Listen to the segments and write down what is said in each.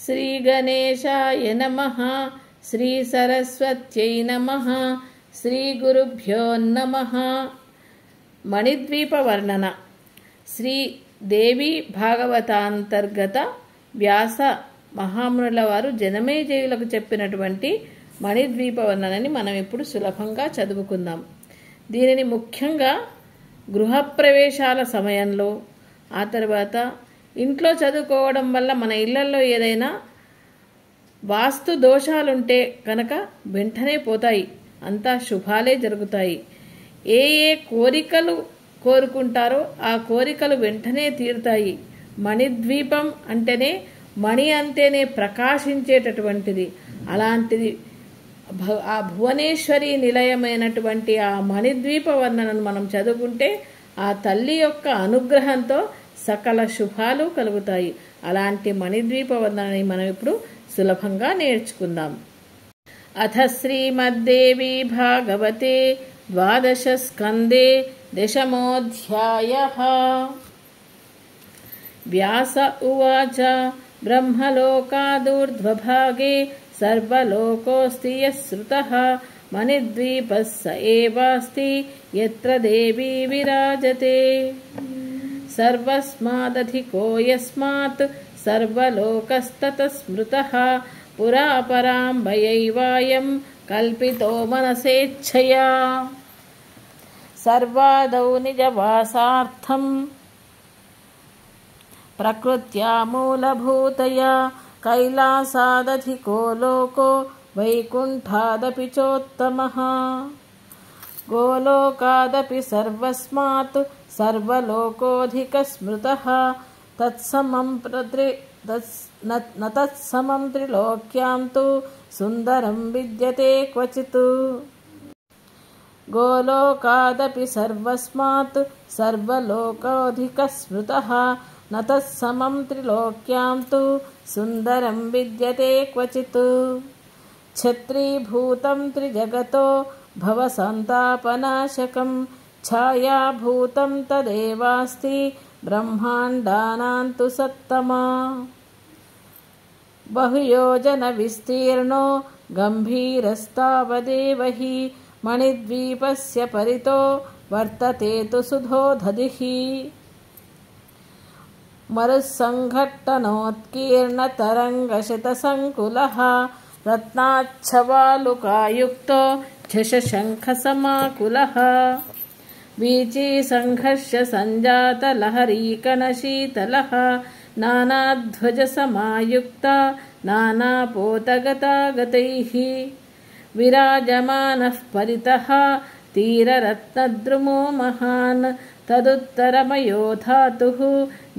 శ్రీ గణేశాయ నమః. శ్రీ సరస్వత్యై నమః. శ్రీ గురుభ్యో నమః. మణిద్వీప వర్ణన. శ్రీ దేవి భాగవతాంతర్గత వ్యాస మహామునుల వారు జనమేజయులకు చెప్పినటువంటి మణిద్వీప వర్ణనని మనం ఇప్పుడు సులభంగా చదువుకుందాం. దీనిని ముఖ్యంగా గృహప్రవేశాల సమయంలో, ఆ తర్వాత ఇంట్లో చదువుకోవడం వల్ల మన ఇళ్లలో ఏదైనా వాస్తు దోషాలుంటే కనుక వెంటనే పోతాయి, అంతా శుభాలే జరుగుతాయి. ఏ ఏ కోరికలు కోరుకుంటారో ఆ కోరికలు వెంటనే తీరుతాయి. మణిద్వీపం అంటేనే మణి అంటేనే ప్రకాశించేటటువంటిది. అలాంటిది ఆ భువనేశ్వరి నిలయమైనటువంటి ఆ మణిద్వీప వర్ణనను మనం చదువుకుంటే ఆ తల్లి యొక్క అనుగ్రహంతో సకల శుభాలు కలుగుతాయి. అలాంటి మణిద్వీప వర్ణనని మనం ఇప్పుడు సులభంగా నేర్చుకుందాం. అథ శ్రీమద్దేవి భాగవతే ద్వాదశ స్కందే దశమోऽధ్యాయః. వ్యాస ఉవాచ బ్రహ్మలోకాదూర్ధ్వభాగే సర్వలోకోऽస్తి యశ్రుతః మణిద్వీపः స ఏవాస్తి యత్ర దేవీ విరాజతే. సర్వస్మాదధికో యస్మాత్ సర్వలోకస్తతః స్మృతః పురా పరాంబయైవాయం కల్పితో మనసేచ్ఛయా. సర్వాదౌ నిజవాసార్థం ప్రకృత్యా మూలభూతయా కైలాసాదధికో లోకో వైకుంఠాదపి చోత్తమః. గోలోకాదపి సర్వస్మాత్ సర్వలోకోऽధికः స్మృతః తత్సమం త్రిలోక్యాం తు సుందరం విద్యతే క్వచిత్. గోలోకాదపి సర్వస్మాత్ సర్వలోకోऽధికः స్మృతః నతస్సమం త్రిలోక్యాం తు సుందరం విద్యతే క్వచిత్. ఛత్రీభూతం త్రిజగతో భవసంతాపనాశకం ఛాయాభూతం తదేవాస్తి బ్రహ్మాండానాం తు సత్తమా. బహుయోజన విస్తీర్ణో గంభీరస్తావదేవ హి మణిద్వీపస్య పరితో వర్తతే తు సుధోదధిః. మరుస్సంఘట్టనోత్కీర్ణతరంగశతసంకులః రత్నాच्छవాలుకాయుక్తో झषशङ्खसमाकुलः. वीचीसङ्घर्षसञ्जातलहरीकणशीतलः नानाध्वजसमायुक्ता नानापोतगतागतैः. विराजमानः परितः तीररत्नद्रुमो महान् तदुत्तरमयो धातुः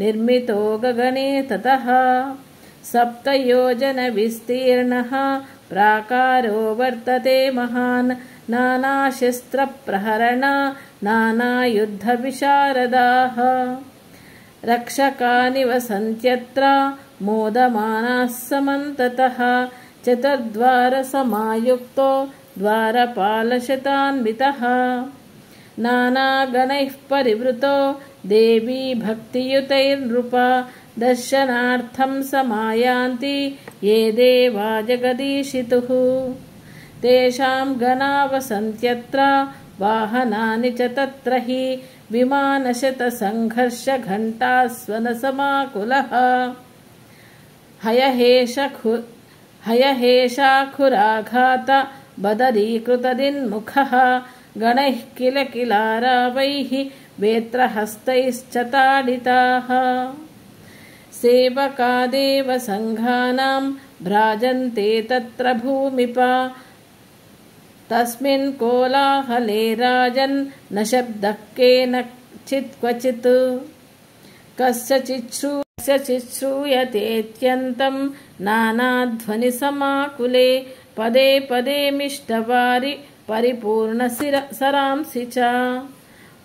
निर्मितो गगने ततः. सप्तयोजनविस्तीर्णः प्राकारो वर्तते महान् नानाशस्त्रप्रहरणा नानायुद्धविशारदाः. रक्षकानि वसन्त्यत्र मोदमानाः समन्ततः चतुर्द्वारसमायुक्तो द्वारपालशतान्वितः. नानागणैः परिवृतो देवी भक्तियुतैर्नृपा दर्शनार्थं समायान्ति ये देवा जगदीशितुः. तेषां गणा वसन्त्यत्र वाहनानि च तत्र हि विमानशतसङ्घर्षघण्टास्वनसमाकुलः. हयहेशाखुराघात बदरीकृतदिन्मुखः गणैः किल किलारावैः वेत्रहस्तैश्च ताडिताः. सेवकादेव सङ्घानां भ्राजन्ते तत्र भूमिपा तस्मिन् कोलाहले राजन् न शब्दः केनचित् क्वचित्. कस्यचित् श्रूयतेऽत्यन्तं नानाध्वनिसमाकुले पदे पदे मिष्टवारि परिपूर्णसरांसि च.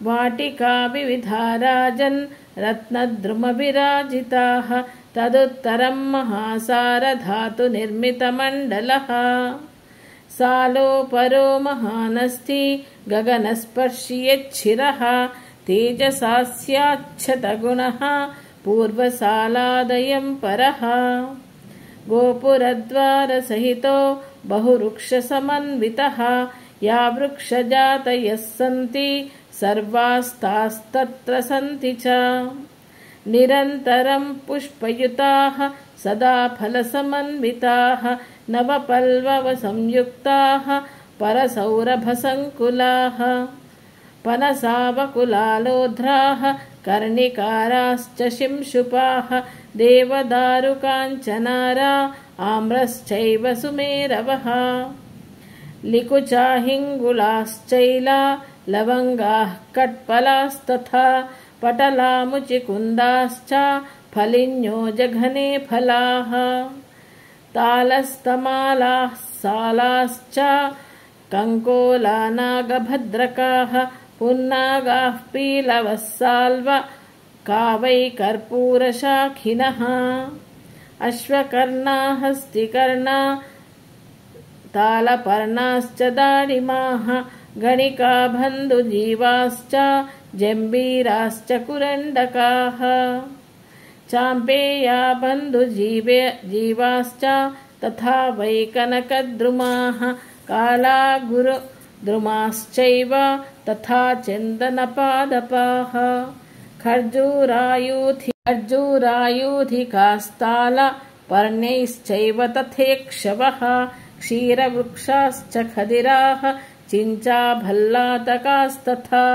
वाटिका विविधा राजन् रत्नद्रुमविराजिताः तदुत्तरं महासारधातुनिर्मितमण्डलः. सालोपरो महानस्ति गगनस्पर्शि यच्छिरः तेजसास्याच्छतगुणः पूर्वसालादयं परः. गोपुरद्वारसहितो बहुवृक्षसमन्वितः या वृक्षजातयः सन्ति सर्वास्तास्तत्र सन्ति च निरन्तरं पुष्पयुताः सदा फलसमन्विताः नवपल्लवसंयुक्ताः परसौरभसङ्कुलाः पनसावकुलालोध्राः कर्णिकाराश्च शिंशुपाः देवदारुकाञ्चनारा आम्रश्चैव सुमेरवः लिकुचाहिङ्गुलाश्चैला लवङ्गाः कट्पलास्तथा पटलामुचिकुन्दाश्च फलिन्यो जघने फलाः तालस्तमालाः सालाश्च कङ्कोला नागभद्रकाः पुन्नागाः पीलवः साल्व कावै कर्पूरशाखिनः अश्वकर्णा हस्तिकर्णा तालपर्णाश्च दाडिमाः गणिका बन्धुजीवाश्च जम्बीराश्च कुरण्डकाः चाम्पेया बन्धुजीवाश्च तथा वै कनकद्रुमाः कालागुरुद्रुमाश्चैव तथा चन्दनपादपाः खर्जूरायूधिकास्तालपर्णैश्चैव तथेक्षवः क्षीरवृक्षाश्च खदिराः चिञ्चाभल्लातकास्तथा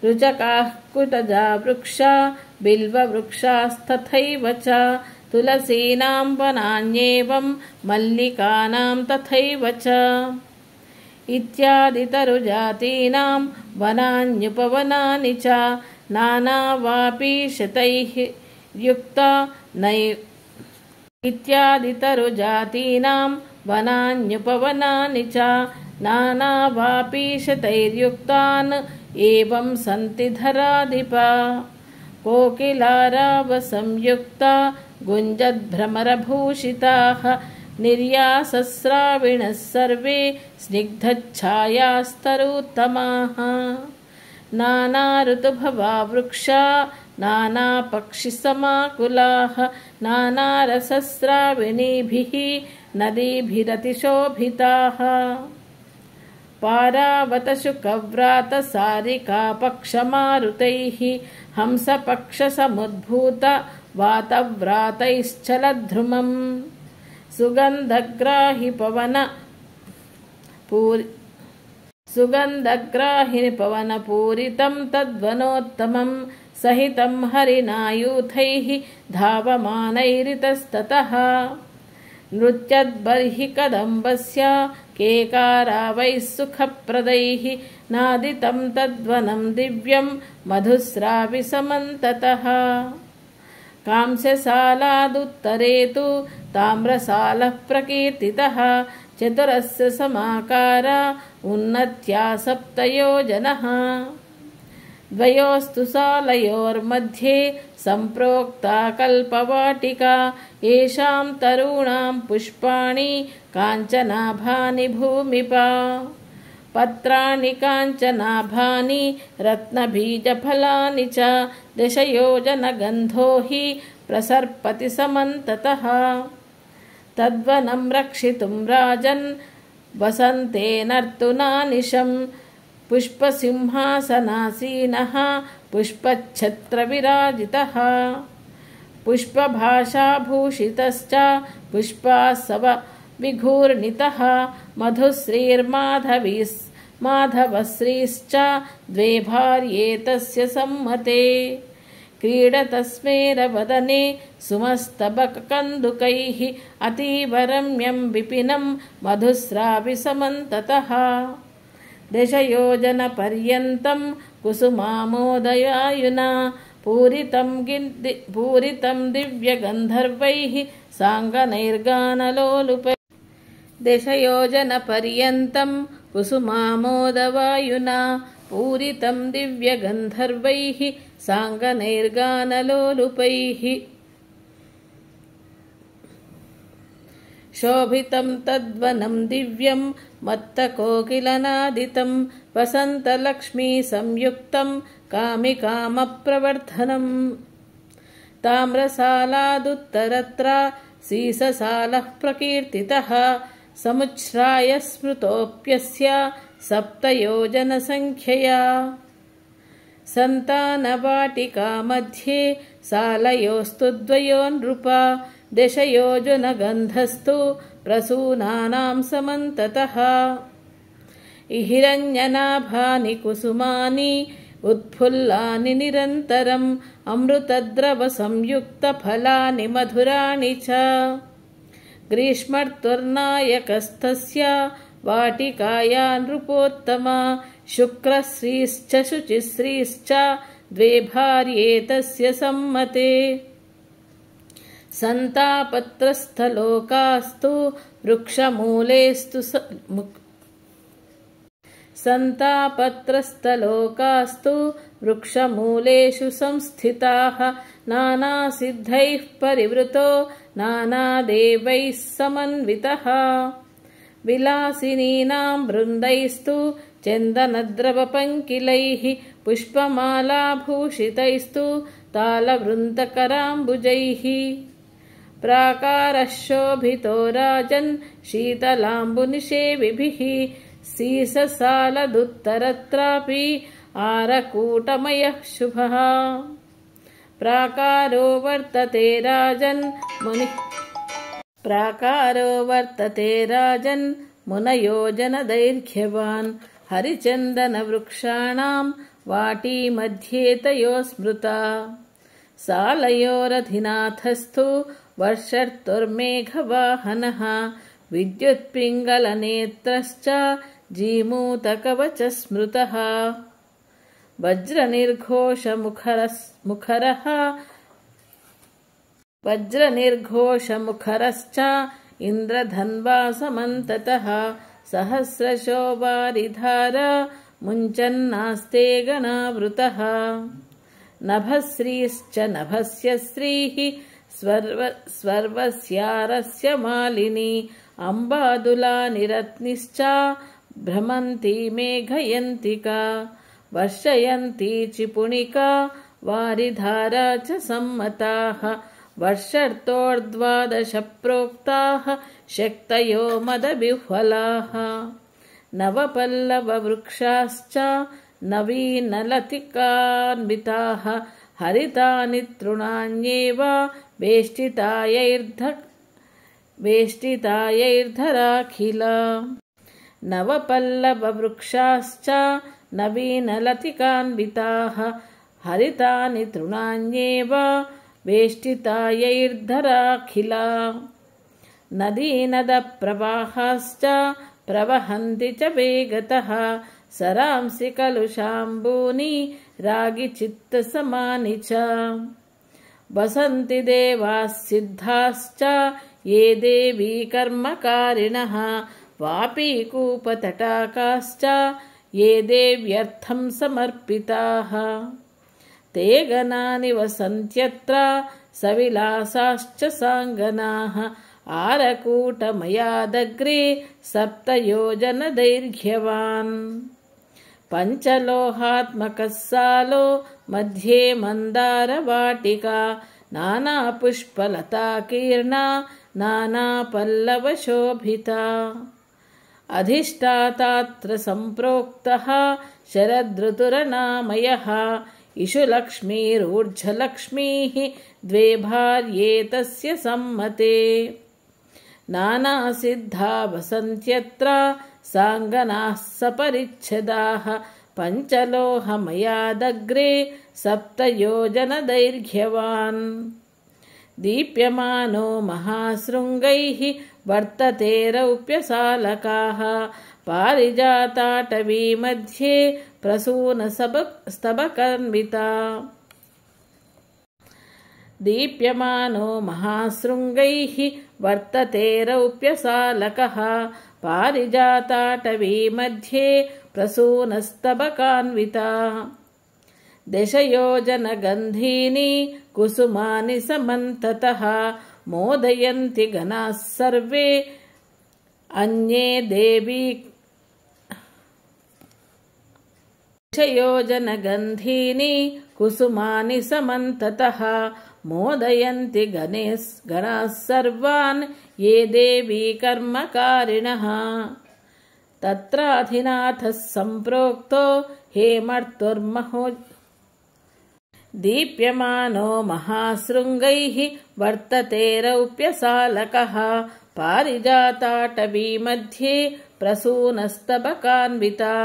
रुचकाः कुटजा वृक्षा बिल्ववृक्षास्तथैव च तुलसीनां वनान्येवं मल्लिकानां तथैव च इत्यादितरुजातीनां वनान्युपवनानि च नानावापीशतैः युक्ता इत्यादितरुजातीनां वनान्युपवनानि च नानावापीशतैर्युक्तान् एवं सन्ति धराधिपा कोकिलारावसंयुक्ता गुञ्जद्भ्रमरभूषिताः निर्यासस्राविणः सर्वे स्निग्धच्छायास्तरूत्तमाः नानाऋतुभवा वृक्षा नानापक्षिसमाकुलाः नानारसस्राविणीभिः नदीभिरतिशोभिताः पारावतशुकव्रातसारिकापक्षमारुतैः हंसपक्षसमुद्भूत वातव्रातैश्चलद्रुमम् सुगन्धग्राहिपवनपूरितं तद्वनोत्तमं सहितं हरिणायूथैः धावमानैरितस्ततः नृत्यद्बर्हि कदम्बस्य केकारावैः सुखप्रदैः नादितं तद्वनं दिव्यं मधुस्राविसमन्ततः कांस्यसालादुत्तरे तु ताम्रसालः प्रकीर्तितः चतुरस्य समाकारा उन्नत्या 7 योजनः द्वयोस्तु सालयोर्मध्ये सम्प्रोक्ता कल्पवाटिका येषां तरूणां पुष्पाणि काञ्चनाभानि भूमिपा पत्राणि काञ्चनाभानि रत्नबीजफलानि च 10 योजनगन्धो हि प्रसर्पति समन्ततः तद्वनं रक्षितुं राजन् वसन्तेनर्तुनानिशं पुष्पसिंहासनासीनः पुष्पच्छत्रविराजितः पुष्पभाषाभूषितश्च पुष्पासव विघूर्णितः मधुश्रीर्माधवश्रीश्च 2 भार्ये तस्य सम्मते क्रीडतस्मेरवदने सुमस्तबककन्दुकैः अतीव रम्यं विपिनं मधुस्राविसमन्ततः 10 योजनपर्यन्तं कुसुमामोदयायुना पूरितं दिव्यगन्धर्वैः साङ्गनैर्गानलोलुपैः 10 योजनपर्यन्तं कुसुमामोदवायुना पूरितं दिव्यगन्धर्वैः साङ्गनैर्गानलोलुपैः शोभितं तद्वनं दिव्यं मत्तकोकिलनादितं वसन्तलक्ष्मीसंयुक्तं कामिकामप्रवर्धनम् ताम्रसालादुत्तरत्र सीससालः प्रकीर्तितः समुच्छ्राय स्मृतोऽप्यस्य सप्तयोजनसङ्ख्यया सन्तानवाटिका मध्ये सालयोस्तु द्वयो नृप दशयोजनगन्धस्तु प्रसूनानां समन्ततः हिरण्यनाभानि कुसुमानि उत्फुल्लानि निरन्तरम् अमृतद्रवसंयुक्तफलानि मधुराणि च ग्रीष्मर्तुर्नायकस्तस्य वाटिकाया नृपोत्तमा शुक्रश्रीश्च शुचिश्रीश्च द्वे भार्ये तस्य सम्मते सन्तापत्रस्थलोकास्तु वृक्षमूलेषु संस्थिताः नानासिद्धैः परिवृतो नानादेवैः समन्वितः विलासिनीनां वृन्दैस्तु चन्दनद्रवपङ्किलैः पुष्पमालाभूषितैस्तु तालवृन्दकराम्बुजैः प्राकारः शोभितो राजन् शीतलाम्बुनिषेविभिः सीससालदुत्तरत्रापि आरकूटमयः शुभः प्राकारो वर्तते राजन् मुनयोजनदैर्घ्यवान् हरिचन्दनवृक्षाणां वाटी मध्ये तयो स्मृता सालयोरधिनाथस्तु वर्षर्तुर्मेघवाहनः विद्युत्पिङ्गलनेत्रश्च जीमूतकवचस्मृतः वज्रनिर्घोषमुखरश्च इन्द्रधन्वा समन्ततः सहस्रशो वारिधारा मुञ्चन्नास्ते गणावृतः नभश्रीश्च नभस्य श्रीः स्वर्वस्यारस्य मालिनी अम्बादुलानि रत्निश्च भ्रमन्ती मेघयन्तिका वर्षयन्ती चिपुणिका वारिधारा च सम्मताः वर्षर्तोर्द्वादश प्रोक्ताः शक्तयो मदविह्वलाः नवपल्लववृक्षाश्च नवीनलतिकान्विताः हरितानि तृणान्येव वेष्टितायैर्धराखिल नवपल्लववृक्षाश्च नवीनलतिकान्विताः हरितानि तृणान्येव वेष्टितायैर्धराखिल नदीनदप्रवाहाश्च प्रवहन्ति च वेगतः सरांसि कलुषाम्बूनि रागिचित्तसमानि च वसन्ति देवाः सिद्धाश्च ये देवी कर्मकारिणः वापीकूपतटाकाश्च ये देव्यर्थं समर्पिताः ते गणानि वसन्त्यत्र सविलासाश्च साङ्गनाः आरकूटमयादग्रे सप्तयोजनदैर्घ्यवान् पञ्चलोहात्मकः सालो मध्ये मन्दारवाटिका नानापुष्पलताकीर्णा नानापल्लवशोभिता अधिष्ठातात्र सम्प्रोक्तः शरदृतुरनामयः इषुलक्ष्मीरूर्ध्वलक्ष्मीः द्वे भार्ये तस्य सम्मते नानासिद्धा वसन्त्यत्र साङ्गनाः सपरिच्छदाः पञ्चलोहमयादग्रे सप्तयोजनदैर्घ्यवान् दीप्यमानो महाशृङ्गैः वर्तते रौप्यसालकाः पारिजाताटवी मध्ये प्रसूनस्तबकन्विता दीप्यमानो महाशृङ्गैः वर्तते रौप्यसालकः पारिजाताटवी मध्ये प्रसूनस्तबकान्विता दशयोजनगन्धीनि कुसुमानि समन्ततः मोदयन्ति गणाः सर्वे अन्ये देवी दशयोजनगन्धीनि कुसुमानि समन्ततः मोदयन्ति गणाः सर्वान् ये देवी कर्मकारिणः तत्राधिनाथः सम्प्रोक्तो हेमर्तुर्महो दीप्यमानो महाशृङ्गैः वर्तते रौप्यसालकः पारिजाताटवी मध्ये प्रसूनस्तबकान्विता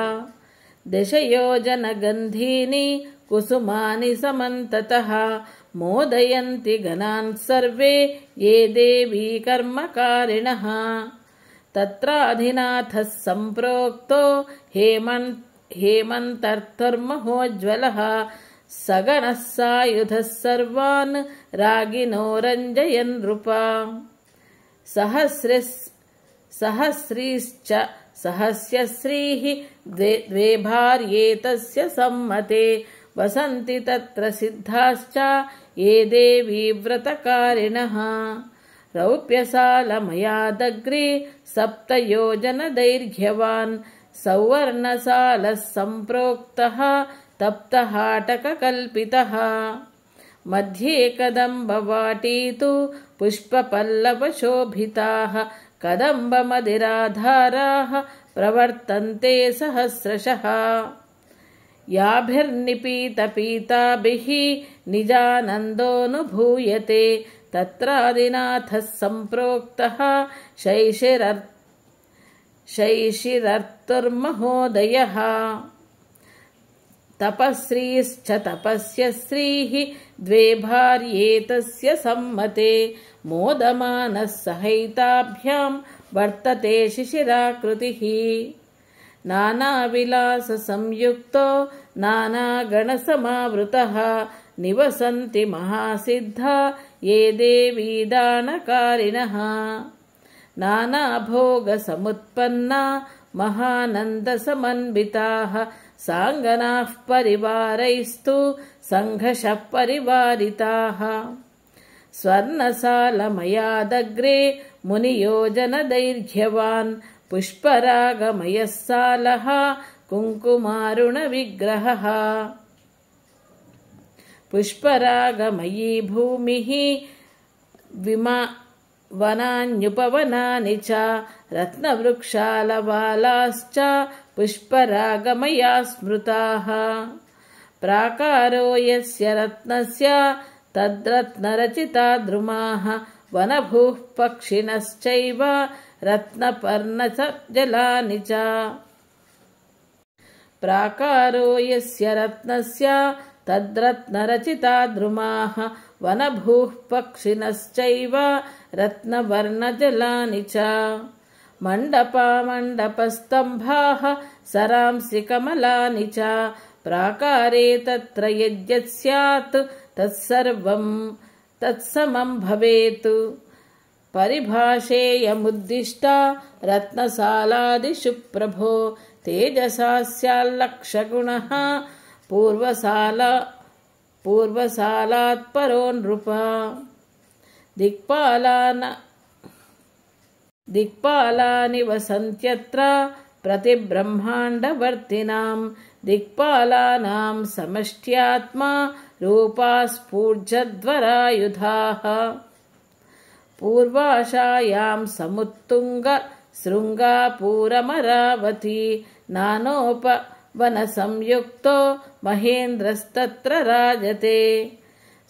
दशयोजनगन्धीनि कुसुमानि समन्ततः मोदयन्ति गणान् सर्वे ये देवी कर्मकारिणः तत्राधिनाथः सम्प्रोक्तो हेमन्तर्तुर्महोज्ज्वलः सगणः सायुधः सर्वान् रागिणो रञ्जयन् नृपा सहस्रीश्च सहस्यश्रीः द्वे भार्ये तस्य सम्मते वसन्ति तत्र सिद्धाश्च ये देवी व्रतकारिणः रौप्यसालमयादग्रे सप्तयोजनदैर्घ्यवान् सौवर्णसालः सम्प्रोक्तः तप्तहाटककल्पितः मध्ये कदम्बवाटी तु पुष्पपल्लवशोभिताः कदम्बमदिराधाराः प्रवर्तन्ते सहस्रशः याभिर्निपीतपीताभिः निजानन्दोऽनुभूयते तत्रादिनाथः सम्प्रोक्तः शैशिरर्तुर्महोदयः तपस्रीश्च तपस्यश्रीः द्वे भार्ये तस्य सम्मते मोदमानः सहैताभ्यां वर्तते शिशिराकृतिः नानाविलाससंयुक्तो नानागणसमावृतः निवसन्ति महासिद्धा ये देवी दानकारिणः नानाभोगसमुत्पन्ना महानन्दसमन्विताः साङ्गनाः परिवारैस्तु सङ्घर्षः परिवारिताः स्वर्णसालमयादग्रे मुनियोजनदैर्घ्यवान् पुष्परागमयः सालः कुङ्कुमारुणविग्रहः पुष्परागमयी भूमिः वनान्युपवनानि च रत्नवृक्षालवालाश्च पुष्परागमया स्मृताः प्राकारो यस्य रत्नस्य तद्रत्नरचिता द्रुमाः वनभूः पक्षिणश्चैव रत्नपर्णजलानि च प्राकारो यस्य रत्नस्य तद्रत्नरचिता द्रुमाः वनभूः पक्षिणश्चैव रत्नवर्णजलानि च मण्डपामण्डपस्तम्भाः सरांसि कमलानि च प्राकारे तत्र यद्यत् स्यात् तत्समं भवेत् परिभाषेयमुद्दिष्टा रत्नसालादिषु प्रभो तेजसा स्याल्लक्षगुणः पूर्वसालात् परो नृप दिक्पालानि वसन्त्यत्र प्रतिब्रह्माण्डवर्तिनां दिक्पालानां समष्ट्यात्मा रूपास्फूर्जद्वरायुधाः पूर्वाशायां समुत्तुङ्ग शृङ्गापूरमरावती नानोपवनसंयुक्तो महेन्द्रस्तत्र राजते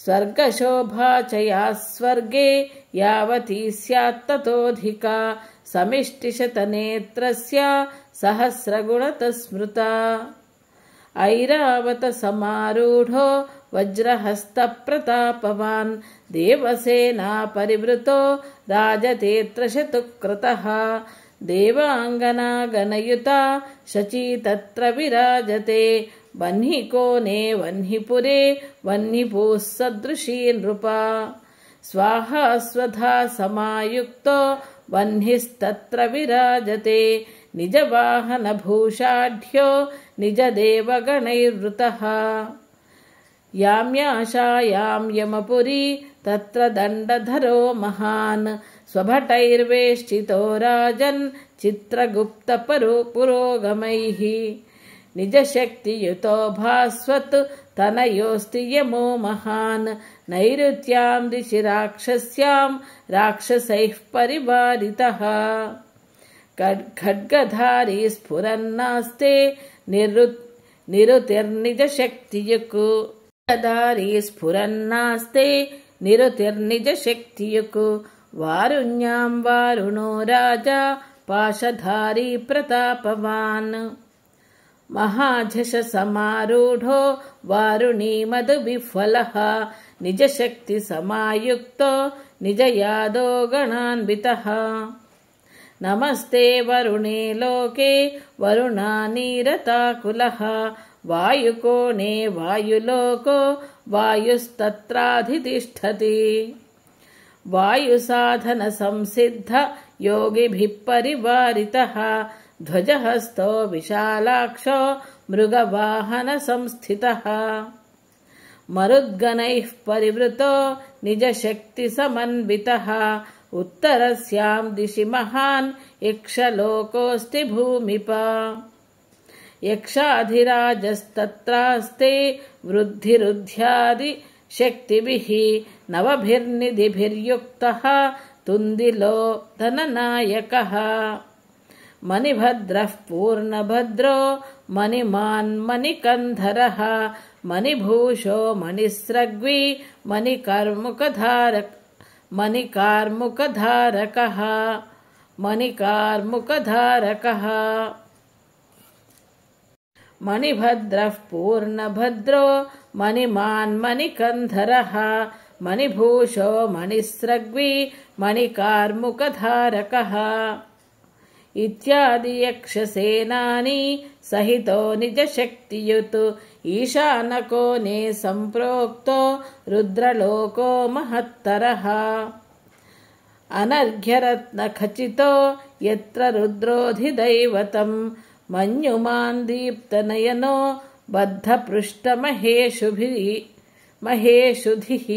स्वर्गशोभा च या स्वर्गे यावती स्यात्ततोऽधिका समिष्टिशतनेत्रस्य सहस्रगुणतः स्मृता ऐरावतसमारूढो वज्रहस्तप्रतापवान् देवसेनापरिवृतो राजतेऽत्रशतुकृतः देवाङ्गनागणयुता शची तत्र विराजते वह्निकोणे वह्निपुरे वह्निपूः सदृशी नृपा स्वाहा स्वधा समायुक्तो वह्निस्तत्र विराजते निजवाहनभूषाढ्यो निजदेवगणैर्वृतः याम्याशायां यमपुरी तत्र दण्डधरो महान् स्वभटैर्वेष्टितो राजन् चित्रगुप्तपुरोगमैः निजशक्तियुतो भास्वत् तनयोस्ति यमो महान् नैऋत्यां दिशि राक्षस्यां राक्षसैः परिवारितः खड्गधारी स्फुरन्नास्ते निरुतिर्निजशक्तियुक् खड्गधारी स्फुरन्नास्ते निरुतिर्निजशक्तियुक् वारुण्यां वारुणो राजा पाशधारी प्रतापवान् महाझषसमारूढो वारुणी मधुविह्वलः निजशक्तिसमायुक्तो निजयादो गणान्वितः नमस्ते वरुणे लोके वरुणानीरताकुलः वायुकोणे वायुलोको वायुस्तत्राधितिष्ठति वायुसाधनसंसिद्ध योगिभिः परिवारितः ध्वजहस्तो विशालाक्षो मृगवाहनसंस्थितः मरुद्गणैः परिवृतो निजशक्तिसमन्वितः उत्तरस्यां दिशि महान् यक्षलोकोऽस्ति भूमिप यक्षाधिराजस्तत्रास्ते वृद्धिरुध्यादिशक्तिभिः नवभिर्निधिभिर्युक्तः तुन्दिलो धननायकः मणिभद्रः पूर्णभद्रो मणिमान् मणिकन्धरः मणिभूषो मणिस्रग्वी मणिकार्मुकधारकः मणिभद्रः पूर्णभद्रो मणिमान् मणिकन्धरः मणिभूषो मणिस्रग्वी मणिकार्मुकधारकः इत्यादि यक्षसेनानी सहितो निजशक्तियुत् ईशानकोणे सम्प्रोक्तो रुद्रलोको महत्तरः अनर्घ्यरत्नखचितो यत्र रुद्रोऽधिदैवतं मन्युमान् दीप्तनयनो बद्धपृष्ठमहेषुधिः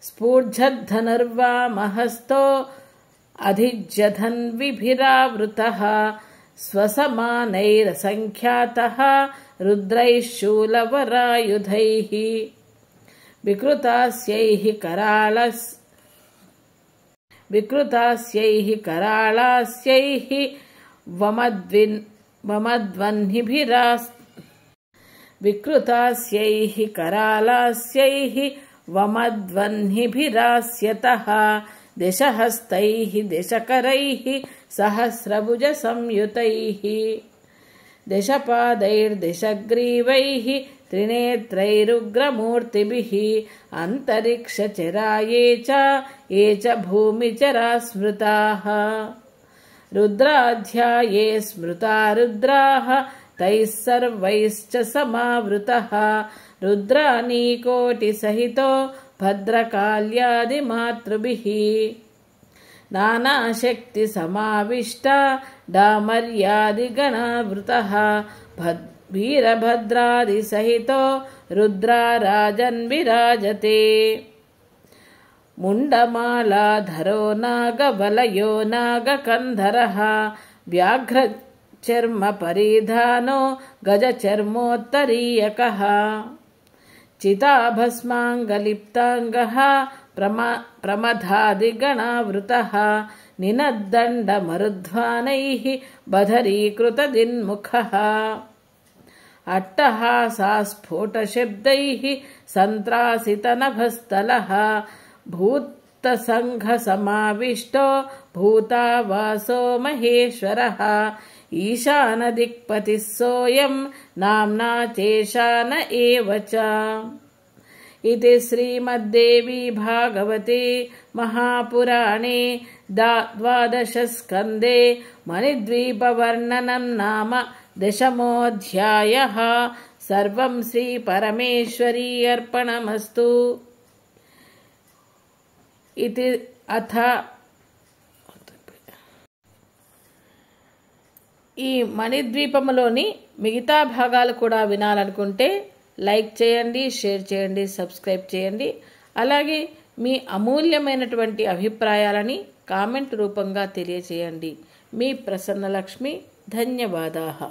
स्फूर्झद्धनुर्वामहस्तो अधिज्यधन्विभिरावृतः स्वसमानैरसङ्ख्यातः रुद्रैः शूलवरायुधैः विकृतास्यैः करालास्यैः वमध्वन्निभिरास्यतः दशहस्तैः दशकरैः सहस्रभुजसंयुतैः दशपादैर्दशग्रीवैः त्रिनेत्रैरुग्रमूर्तिभिः अन्तरिक्षचरा ये च भूमिचरा स्मृताः रुद्राध्याये स्मृता रुद्राः तैः सर्वैश्च समावृतः रुद्रानीकोटिसहितो भद्रकाल्यादिमातृभिः नानाशक्तिसमाविष्टा डामर्यादिगणावृतः वीरभद्रादिसहितो रुद्राराजन्विराजते मुण्डमालाधरो नागवलयो नागकन्धरः व्याघ्रचर्मपरिधानो गजचर्मोत्तरीयकः चिताभस्माङ्गलिप्ताङ्गः प्रमथादिगणावृतः निनद्दण्डमरुध्वानैः बधरीकृतदिन्मुखः अट्टहासास्फोटशब्दैः सन्त्रासितनभस्थलः भूतसङ्घसमाविष्टो भूतावासो महेश्वरः ईशानदिक्पतिः सोऽयं नाम्ना चेशान एव च। इति श्रीमद्देवी भागवते महापुराणे द्वादशस्कन्धे मणिद्वीपवर्णनं नाम 10मोऽध्यायः। सर्वं श्रीपरमेश्वरी अर्पणमस्तु। इति अथ ఈ మణిద్వీపంలోని మిగతా భాగాలు కూడా వినాలనుకుంటే లైక్ చేయండి, షేర్ చేయండి, సబ్స్క్రైబ్ చేయండి. అలాగే మీ అమూల్యమైనటువంటి అభిప్రాయాలని కామెంట్ రూపంగా తెలియచేయండి. మీ ప్రసన్నలక్ష్మి. ధన్యవాదాలు.